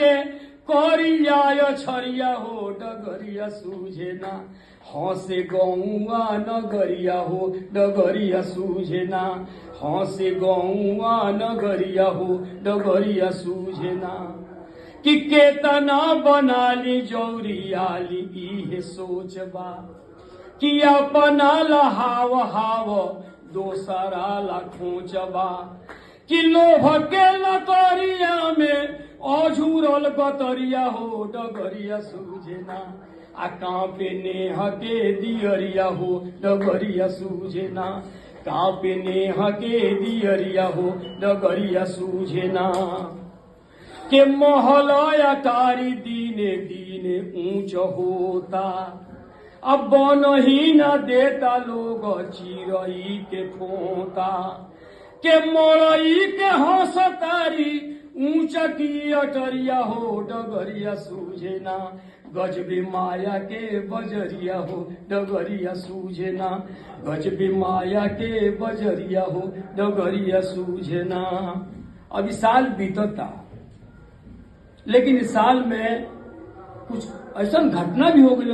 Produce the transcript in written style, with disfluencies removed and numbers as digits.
लागे करिया छरिया हो डगरिया सूझे ना। हंसे गौआ नगरिया हो डगरिया सूझे ना। हंसे गौआ नगरिया हो डगरिया सूझे ना। कि केतना बनाली जौरियाली इहे सोचबा कि अपना लहाव हाव दोसरा ला खोचबा। कि लोभ के लतरिया में अझुरल गतरिया हो डगरिया सूझे ना। आ कांपे नेह के दियरिया हो डगरिया सूझे ना। कांपे नेह के दियरिया हो डगरिया सूझे ना। के महल अटारी दीने दीने ऊंच होता। अब बन ही न देता लोग चिरई के खोता। के मोरई के हंसतारी ऊंच की अटरिया हो डगरिया सूझे ना। गजबे माया के बजरिया हो डगरिया सूझे ना। गजबे माया के बजरिया हो डगरिया सूझे ना। अभी साल बीतता, लेकिन इस साल में कुछ ऐसा घटना भी हो गई